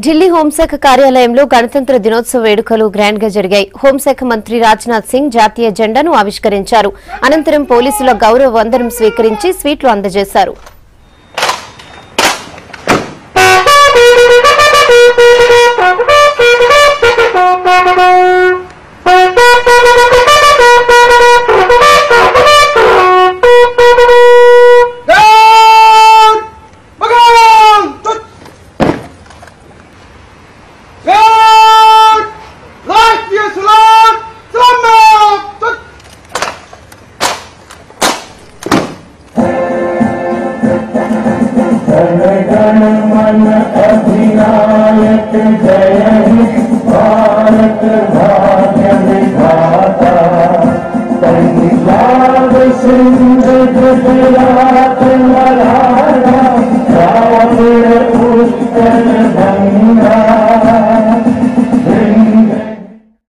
ఢిల్లీ హోంశాఖ కార్యాలయంలో గణతంత్ర దినోత్సవ వేడుకలు గ్రాండ్ గా జరిగాయి. హోంశాఖ మంత్రి రాజ్నాథ్ సింగ్ జాతీయ జెండాను ఆవిష్కరించారు. అనంతరం పోలీసుల గౌరవ వందనం స్వీకరించి స్వీట్లు అందజేశారు. जन मन अधिनायक जय